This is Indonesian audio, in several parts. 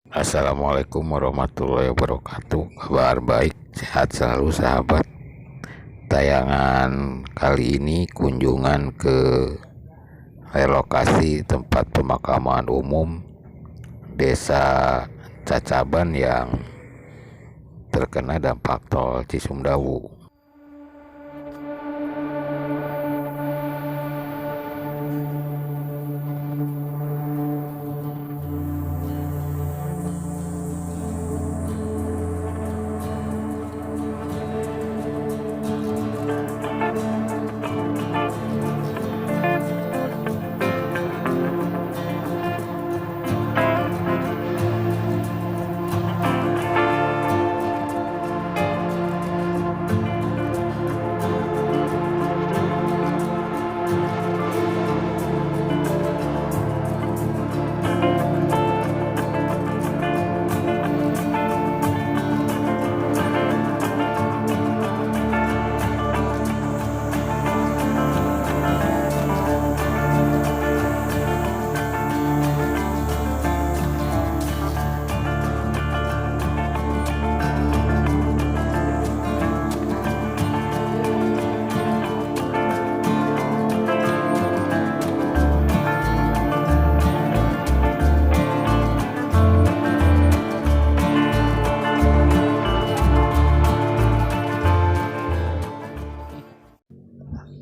Assalamualaikum warahmatullahi wabarakatuh. Kabar baik, sehat selalu sahabat. Tayangan kali ini kunjungan ke relokasi tempat pemakaman umum Desa Cacaban yang terkena dampak tol Cisumdawu.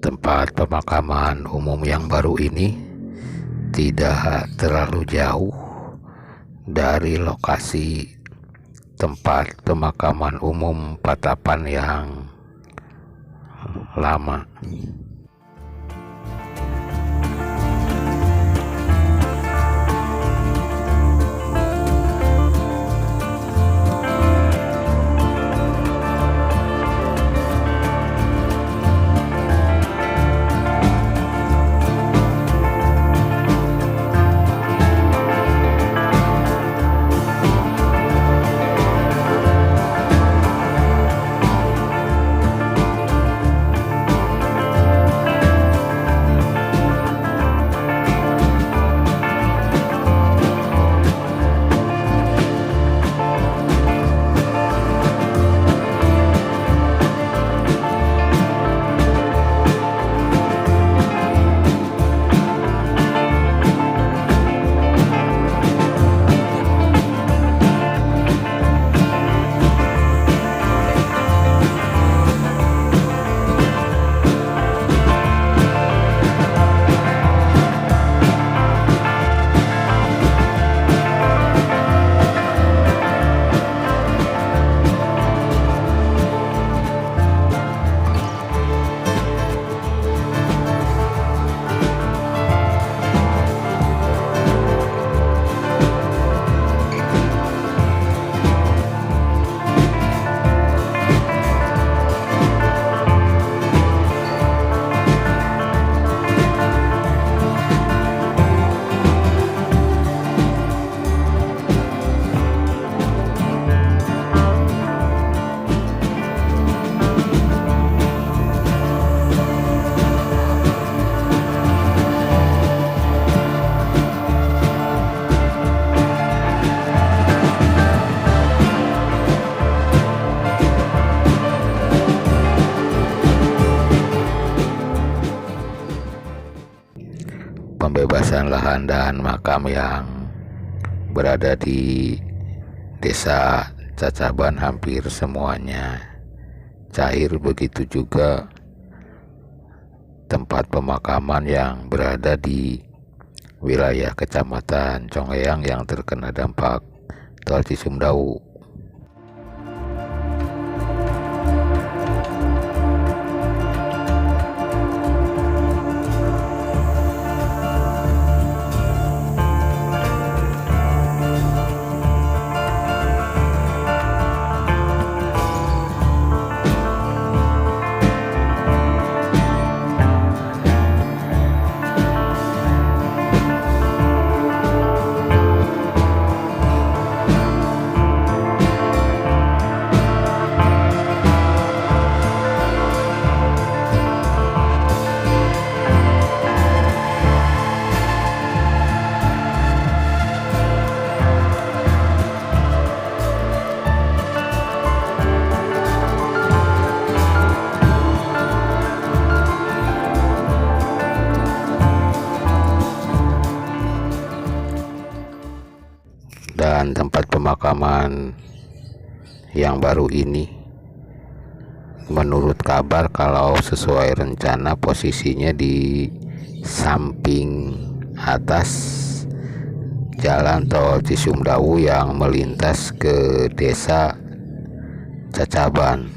Tempat pemakaman umum yang baru ini tidak terlalu jauh dari lokasi tempat pemakaman umum Patapan yang lama. Pembebasan lahan dan makam yang berada di Desa Cacaban hampir semuanya cair, begitu juga tempat pemakaman yang berada di wilayah Kecamatan Congeyang yang terkena dampak tol Cisumdawu. dengan tempat pemakaman yang baru ini. Menurut kabar, kalau sesuai rencana, posisinya di samping atas jalan tol Cisumdawu yang melintas ke desa Cacaban.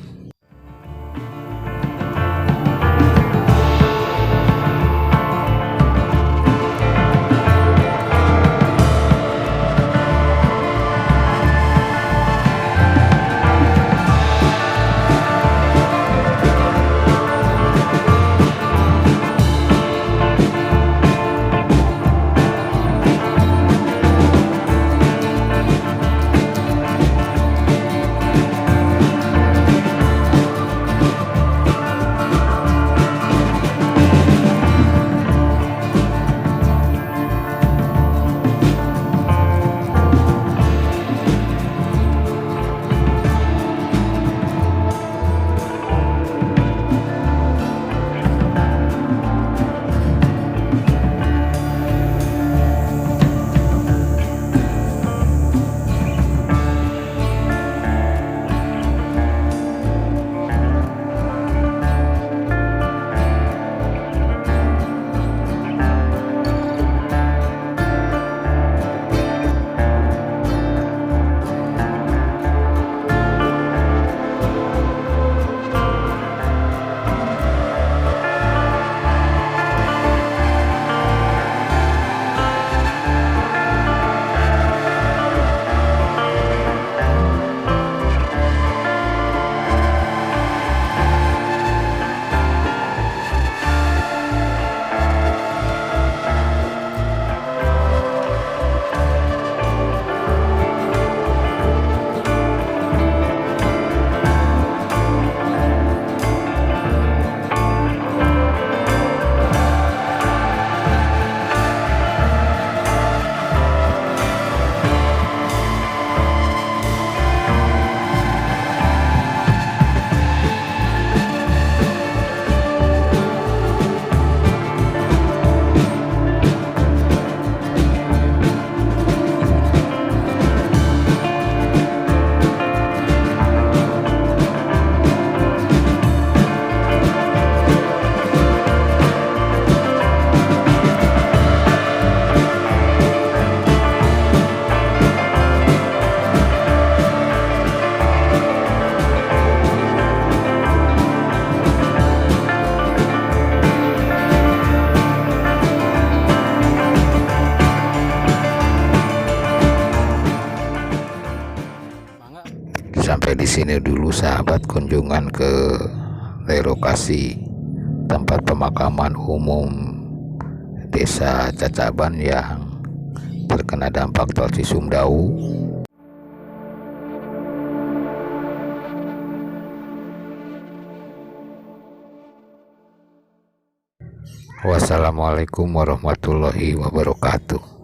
Sampai di sini dulu sahabat kunjungan ke relokasi tempat pemakaman umum Desa Cacaban yang terkena dampak tol Cisumdawu. Wassalamualaikum warahmatullahi wabarakatuh.